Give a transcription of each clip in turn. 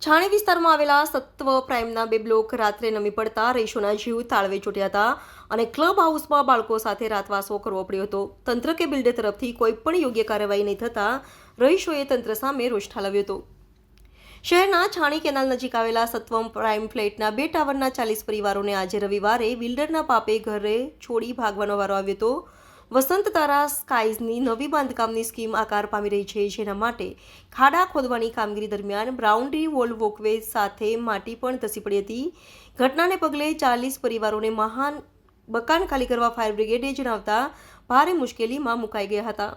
છાણી વિસ્તારમાં આવેલા સત્વ પ્રાઇમના બે બ્લોક રાત્રે નમી પડતા રહીશોના જીવ તાળવે ચોટ્યા હતા અને ક્લબ હાઉસમાં બાળકો સાથે રાતવાસો કરવો પડ્યો હતો. તંત્ર કે બિલ્ડર તરફથી કોઈ પણ યોગ્ય કાર્યવાહી નહીં થતા રહીશોએ તંત્ર સામે રોષ ઠાલવ્યો હતો. શહેરના છાણી કેનાલ નજીક આવેલા સત્વમ પ્રાઇમ ફ્લેટના બે ટાવરના 40 પરિવારોને આજે રવિવારે બિલ્ડરના પાપે ઘરે છોડી ભાગવાનો વારો આવ્યો હતો. વસંત તારા સ્કાઇઝની નવી બાંધકામની સ્કીમ આકાર પામી રહી છે, જેના માટે ખાડા ખોદવાની કામગીરી દરમિયાન બાઉન્ડ્રી વોલ વોકવે સાથે માટી પણ ધસી પડી હતી. ઘટનાને પગલે 40 પરિવારોને મકાન ખાલી કરવા ફાયર બ્રિગેડે જણાવતા ભારે મુશ્કેલીમાં મુકાઈ ગયા હતા.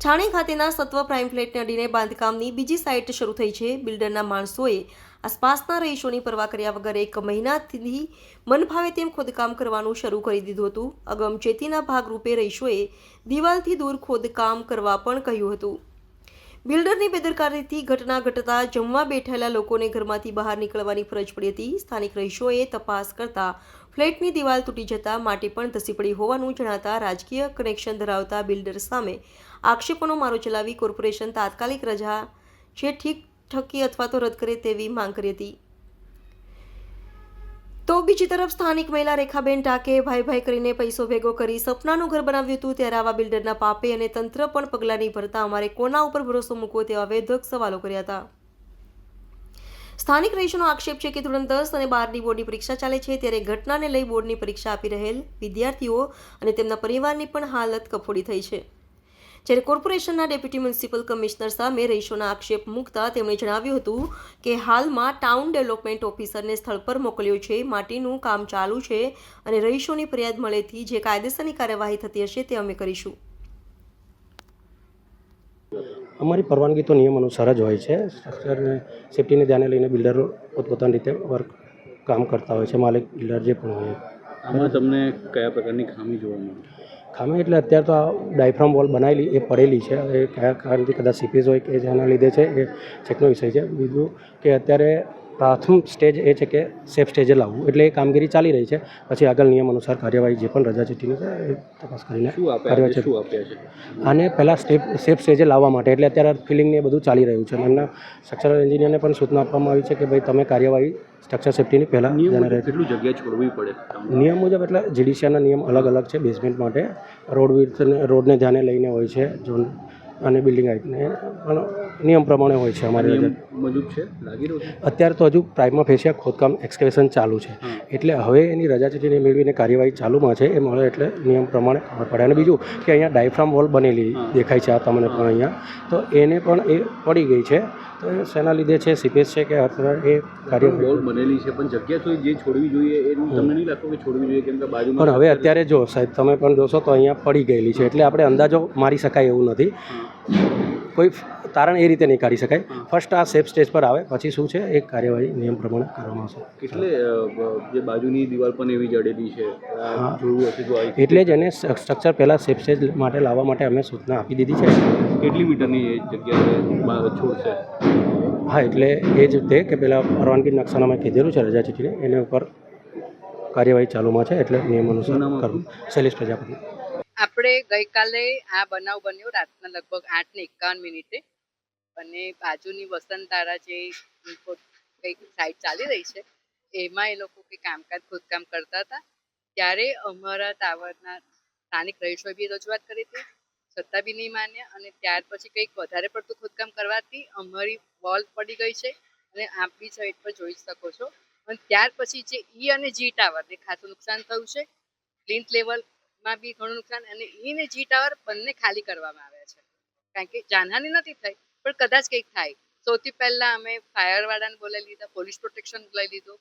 છાણી ખાતેના સત્વ પ્રાઇમ ફ્લેટને અડીને બાંધકામની બીજી સાઇટ શરૂ થઈ છે. બિલ્ડરના માણસોએ આસપાસના રહીશોની પરવા કર્યા વગર 1 મહિનાથી મનફાવે તેમ ખોદકામ કરવાનું શરૂ કરી દીધું હતું. અગમચેતીના ભાગરૂપે રહીશોએ દિવાલથી દૂર ખોદકામ કરવા પણ કહ્યું હતું. બિલ્ડરની બેદરકારીથી ઘટના ઘટતા જમવા બેઠેલા લોકોને ઘરમાંથી બહાર નીકળવાની ફરજ પડી હતી. સ્થાનિક રહીશોએ તપાસ કરતા ફ્લેટની દિવાલ તૂટી જતા માટી પણ ધસી પડી હોવાનું જણાતા રાજકીય કનેક્શન ધરાવતા બિલ્ડર સામે આક્ષેપોનો મારો ચલાવી કોર્પોરેશન તાત્કાલિક રજા જે ઠીક ઠકી અથવા તો રદ કરે તેવી માંગ કરી હતી. તો બીજી તરફ સ્થાનિક મહિલા રેખાબેન ટાકે ભાઈ કરીને પૈસો ભેગો કરી સપનાનું ઘર બનાવ્યું હતું. ત્યારે આવા બિલ્ડરના પાપે અને તંત્ર પણ પગલાં નહીં ભરતા અમારે કોના ઉપર ભરોસો મૂકવો તેવા વેધક સવાલો કર્યા હતા. સ્થાનિક રહીશોનો આક્ષેપ છે કે ધોરણ 10 અને 12ની બોર્ડની પરીક્ષા ચાલે છે, ત્યારે ઘટનાને લઈ બોર્ડની પરીક્ષા આપી રહેલ વિદ્યાર્થીઓ અને તેમના પરિવારની પણ હાલત કફોડી થઈ છે. જ્યારે કોર્પોરેશનના ડેપ્યુટી મ્યુનિસિપલ કમિશનર સામે રહીશોના આક્ષેપ મૂકતા તેમણે જણાવ્યું હતું કે હાલમાં ટાઉન ડેવલપમેન્ટ ઓફિસરને સ્થળ પર મોકલ્યો છે. માટીનું કામ ચાલુ છે અને રહીશોની ફરિયાદ મળેથી જે કાયદેસરની કાર્યવાહી થતી હશે તે અમે કરીશું. અમારી પરવાનગી તો નિયમ અનુસાર જ હોય છે. સ્ટ્રક્ચરને સેફ્ટીને ધ્યાને લઈને બિલ્ડરો પોતપોતાની રીતે વર્ક કામ કરતા હોય છે, માલિક બિલ્ડર જે પણ હોય. આમાં તમને કયા પ્રકારની ખામી જોવા મળે? ખામી એટલે અત્યારે તો આ ડાયફ્રામ વોલ બનાવેલી એ પડેલી છે. એ કયા કારણથી કદાચ સીપેજ હોય કે જેના લીધે છે એ ચેકનો વિષય છે. બીજું કે અત્યારે પ્રથમ સ્ટેજ એ છે કે સેફ સ્ટેજે લાવવું, એટલે એ કામગીરી ચાલી રહી છે. પછી આગળ નિયમ અનુસાર કાર્યવાહી જે પણ રજા ચીઠ્ઠીની છે એ તપાસ કરીને આપ્યા છે. આને પહેલાં સેફ સ્ટેજે લાવવા માટે એટલે અત્યારે ફિલિંગને એ બધું ચાલી રહ્યું છે. એમના સ્ટ્રક્ચરલ એન્જિનિયરને પણ સૂચના આપવામાં આવી છે કે ભાઈ તમે કાર્યવાહી સ્ટ્રક્ચર સેફ્ટીની પહેલાં કેટલું જગ્યા છોડવી પડે? નિયમ મુજબ એટલે જીડીસીઆરના નિયમ અલગ અલગ છે. બેઝમેન્ટ માટે રોડને ધ્યાને લઈને હોય છે, ઝોન અને બિલ્ડિંગ હાઇટને પણ નિયમ પ્રમાણે હોય છે. અમારી મજૂબ છે લાગી રહ્યું છે અત્યારે તો હજુ પ્રાઇમા ફેસિયા ખોદકામ એક્સકેવેશન ચાલુ છે, એટલે હવે એની રજા ચીઠીને મેળવીને કાર્યવાહી ચાલુમાં છે. એ મળે એટલે નિયમ પ્રમાણે ખબર પડે. અને બીજું કે અહીંયા ડાયફ્રામ વોલ બનેલી દેખાય છે આ તમને પણ અહીંયા, તો એને પણ એ પડી ગઈ છે. તો એ શેના લીધે છે, સીપેજ છે કે એ કાર્ય વોલ બનેલી છે પણ જગ્યા તો જે છોડવી જોઈએ એ તમને નહીં લાગતું કે છોડવી જોઈએ? કેમ કે બાજુમાં પણ હવે અત્યારે જો સાહેબ તમે પણ જોશો તો અહીંયા પડી ગયેલી છે, એટલે આપણે અંદાજો મારી શકાય એવું નથી. કોઈ તારણ એ રીતે નહીં કાઢી શકાય. ફર્સ્ટ આ સેફ સ્ટેજ પર આવે પછી શું છે એ કાર્યવાહી નિયમ પ્રમાણે કરવામાં આવશે. એટલે જે બાજુની દિવાલ પણ એવી જડેલી છે, જોયું હશે તો એટલે જ એને સ્ટ્રક્ચર પહેલાં સેફ સ્ટેજ માટે લાવવા માટે અમે સૂચના આપી દીધી છે. કેટલી મીટરની જગ્યા છોડશે? હા, એટલે એ જ રીતે કે પહેલાં પરવાનગી નકશાનામાં કીધેલું છે રજા ચીઠીને, એના ઉપર કાર્યવાહી ચાલુમાં છે. એટલે નિયમ અનુસાર કરવું. શૈલેષ પ્રજાપતિ. આપણે ગઈકાલે આ બનાવ બન્યો રાતના લગભગ 8:51 અને બાજુની વસંતારા જે કંઈક સાઈડ ચાલી રહી છે એમાં એ લોકો કંઈ ખોદકામ કરતા હતા. ત્યારે અમારા ટાવરના સ્થાનિક રહીશોએ બી રજૂઆત કરી હતી, છતાં બી નહીં માન્યા. અને ત્યાર પછી કંઈક વધારે પડતું ખોદકામ કરવાથી અમારી વોલ પડી ગઈ છે અને આપ બી સાઈડ પર જોઈ શકો છો. અને ત્યાર પછી જે ઈ અને જી ટાવરને ખાસું નુકસાન થયું છે. પ્લિન્થ લેવલમાં બી ઘણું નુકસાન, અને ઈ ને જી ટાવર બંને ખાલી કરવામાં આવ્યા છે. કારણ કે જાનહાની નથી થઈ પણ કદાચ કંઈક થાય. સૌથી પહેલા અમે ફાયરવાળાને બોલાવી લીધા, પોલીસ પ્રોટેક્શન લઈ લીધું.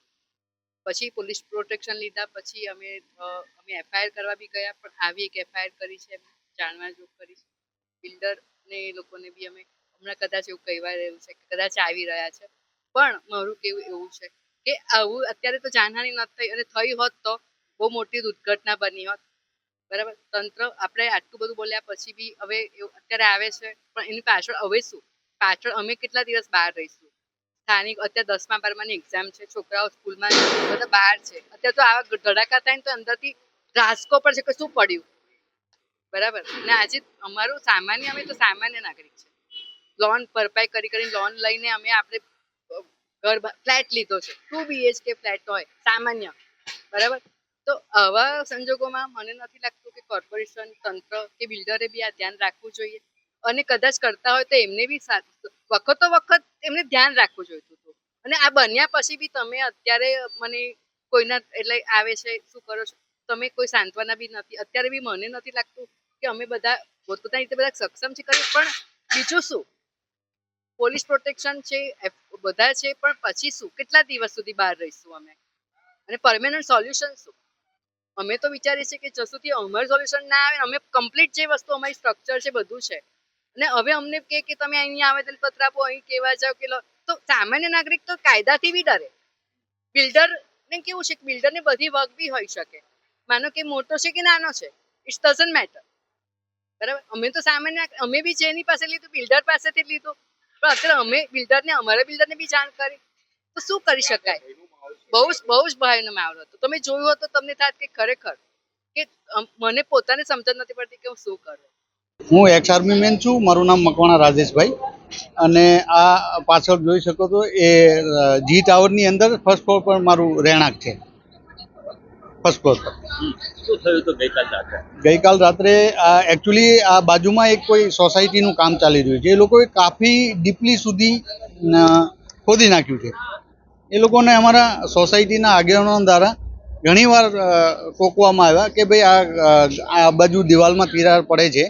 પછી પોલીસ પ્રોટેક્શન લીધા પછી અમે એફઆઈઆર કરવા બી ગયા, પણ આવી એક એફઆઈઆર કરી છે, જાણવા જોગ કરી છે. બિલ્ડરને એ લોકોને બી અમે હમણાં કદાચ એવું કહેવા રહ્યું છે કે કદાચ આવી રહ્યા છે. પણ મારું કેવું એવું છે કે આવું અત્યારે તો જાનહાની નથી થઈ, અને થઈ હોત તો બહુ મોટી દુર્ઘટના બની હોત. બરાબર, તંત્ર આપણે આટલું બધું બોલ્યા પછી બી હવે અત્યારે આવે છે, પણ એની પાછળ હવે શું? પાછળ અમે કેટલા દિવસ બહાર રહીશું? સ્થાનિક અત્યારે 10મા 12માની એક્ઝામ છે, છોકરાઓ સ્કૂલમાં બધા બહાર છે. અત્યારે તો આવા ધડાકા થાય ને તો અંદરથી ધ્રાસકો પર છે કે શું પડ્યું. બરાબર, ને આજે અમારું સામાન્ય, અમે તો સામાન્ય નાગરિક છે. લોન ભરપાઈ કરીને લોન લઈને અમે આપણે ઘર ફ્લેટ લીધો છે 2 BHK ફ્લેટ હોય સામાન્ય, બરાબર. તો આવા સંજોગોમાં મને નથી લાગતું કે કોર્પોરેશન તંત્ર કે બિલ્ડરે બી આ ધ્યાન રાખવું જોઈએ, અને કદાચ કરતા હોય તો એમને બી વખતો વખત એમને ધ્યાન રાખવું જોઈતું હતું. અને આ બન્યા પછી બી તમે અત્યારે મને કોઈના એટલે આવે છે શું કરો છો, તમે કોઈ સાંત્વના બી નથી. અત્યારે બી મને નથી લાગતું કે અમે બધા પોતપોતાની રીતે બધા સક્ષમ છે કરી, પણ બીજું શું, પોલીસ પ્રોટેક્શન છે બધા છે, પણ પછી શું, કેટલા દિવસ સુધી બહાર રહીશું અમે, અને પરમેનન્ટ સોલ્યુશન શું? અમે તો વિચારીએ છીએ કે જ્યાં સુધી અમારું સોલ્યુશન ના આવે, અમે કમ્પ્લીટ જે વસ્તુ અમારી સ્ટ્રક્ચર છે બધું છે, અને હવે અમને કે તમે અહીં આવેદન પત્ર આપો, અહીં કેવા જાવ કે તો સામાન્ય નાગરિક તો કાયદાથી બી ડરે. બિલ્ડર ને કેવું છે કે બિલ્ડરને બધી વર્ક બી હોઈ શકે, માનો કે મોટો છે કે નાનો છે, ઇટ્સ ડઝન્ટ મેટર, બરાબર. અમે તો સામાન્ય અમે બી જેની પાસે લીધું બિલ્ડર પાસેથી લીધું, પણ અત્યારે અમે બિલ્ડરને અમારા બિલ્ડરને બી જાણ કરી તો શું કરી શકાય? બહુ જ ભયનો માહોલ હતો. તમે જોયું હોત તો તમને થાત કે ખરેખર કે મને પોતાને સમજણ નથી પડતી કે હું શું કરું. હું એક્સ આર્મી મેન છું, મારું નામ મકવાણા રાજેશભાઈ, અને આ પાછળ જોઈ શકો તો એ જી ટાવરની અંદર ફર્સ્ટ ફ્લોર પર મારું રહેણાંક છે. ફર્સ્ટ ફ્લોર પર શું થયું તો ગઈકાલ રાત્રે એકચ્યુઅલી આ બાજુમાં એક કોઈ સોસાયટીનું કામ ચાલી રહ્યું છે. એ લોકોએ કાફી ડીપલી સુધી ખોદી નાખ્યું છે. એ લોકોને અમારા સોસાયટીના આગેવાનો દ્વારા ઘણીવાર ટોકવામાં આવ્યા કે ભાઈ આ બાજુ દિવાલમાં તિરાડ પડે છે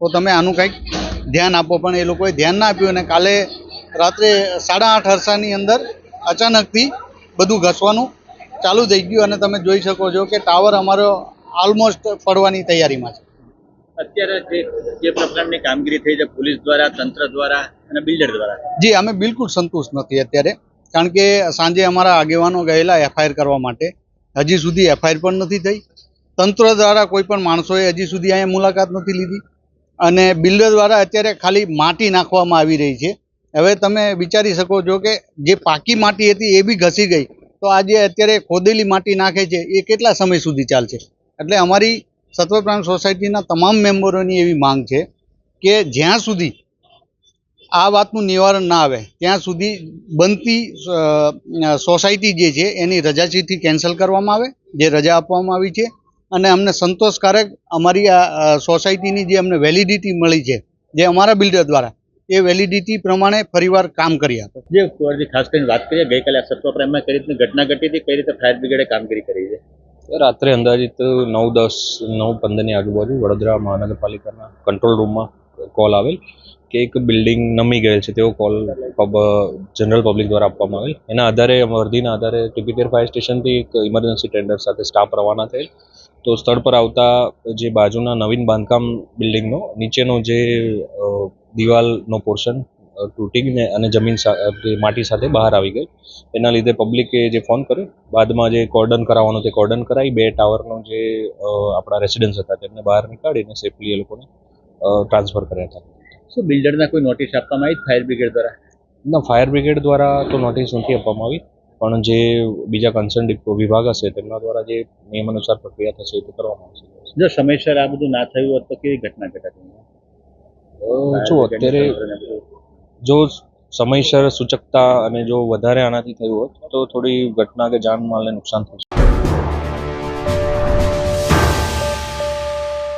તો તમે આનું કંઈક ધ્યાન આપો, પણ એ લોકોએ ધ્યાન ના આપ્યું. અને કાલે રાત્રે 8:30 અરસાની અંદર અચાનકથી બધું ઘસવાનું ચાલુ થઈ ગયું, અને તમે જોઈ શકો છો કે ટાવર અમારો ઓલમોસ્ટ પડવાની તૈયારીમાં છે. અત્યારે જે પ્રકારની કામગીરી થઈ છે પોલીસ દ્વારા, તંત્ર દ્વારા અને બિલ્ડર દ્વારા, જી અમે બિલકુલ સંતુષ્ટ નથી અત્યારે, કારણ કે સાંજે અમારા આગેવાનો ગયેલા FIR કરવા માટે, હજી સુધી FIR પણ નથી થઈ. તંત્ર દ્વારા કોઈ પણ માણસોએ હજી સુધી અહીંયા મુલાકાત નથી લીધી, અને બિલ્ડર દ્વારા અત્યારે ખાલી માટી નાખવામાં આવી રહી છે. હવે તમે વિચારી શકો છો કે જે પાકી માટી હતી એ બી ઘસી ગઈ, તો આજે અત્યારે ખોદેલી માટી નાખે છે એ કેટલા સમય સુધી ચાલશે? એટલે અમારી સત્વપ્રાણ સોસાયટીના તમામ મેમ્બરોની એવી માંગ છે કે જ્યાં સુધી આ વાતનું નિવારણ ના આવે ત્યાં સુધી બનતી સોસાયટી જે છે એની રજા ચિઠ્ઠી કેન્સલ કરવામાં આવે, જે રજા આપવામાં આવી છે, અને અમને સંતોષકારક અમારી આ સોસાયટીની જે અમને વેલિડિટી મળી છે જે અમારા બિલ્ડર દ્વારા, એ વેલિડિટી પ્રમાણે ફરીવાર કામ કરી આપે. જે ખાસ કરીને વાત કરીએ ગઈકાલે આ સત્વપ્રામમાં કઈ રીતની ઘટના ઘટી હતી, કઈ રીતે ફાયર બ્રિગેડે કામગીરી કરી છે? રાત્રે અંદાજિત 9:10 9:15ની આજુબાજુ વડોદરા મહાનગરપાલિકાના કંટ્રોલ રૂમમાં કોલ આવેલ કે એક બિલ્ડિંગ નમી ગયેલ છે, તેવો કોલ જનરલ પબ્લિક દ્વારા આપવામાં આવેલ. એના આધારે વર્દીના આધારે ટીપીકેર ફાયર સ્ટેશનથી એક ઇમરજન્સી ટેન્ડર સાથે સ્ટાફ રવાના થયેલ. તો સ્થળ પર આવતા જે બાજુના નવીન બાંધકામ બિલ્ડિંગનો નીચેનો જે દિવાલનો પોર્શન તૂટીને અને જમીન માટી સાથે બહાર આવી ગઈ. એના લીધે પબ્લિકે જે ફોન કર્યો, બાદમાં જે કોર્ડન કરાવવાનું તે કોર્ડન કરાવી, 2 ટાવરનો જે આપણા રેસિડન્સ હતા તેમને બહાર નીકાળીને સેફલી એ લોકોને ટ્રાન્સફર કર્યા હતા. શું બિલ્ડરને કોઈ નોટિસ આપવામાં આવી ફાયર બ્રિગેડ દ્વારા? ના, ફાયર બ્રિગેડ દ્વારા તો નોટિસ નથી આપવામાં આવી, પણ જે બીજા કન્સર્ન વિભાગ હશે તેમના દ્વારા જે નિયમ અનુસાર પ્રક્રિયા થશે તે કરવામાં આવશે. જો સમયસર આ બધું ના થયું હોત તો કેવી ઘટના ઘટાતી? જો અત્યારે જો સમયસર સૂચકતા અને જો વધારે આનાથી થયું હોત તો થોડી ઘટના કે જાનમાલને નુકસાન થશે.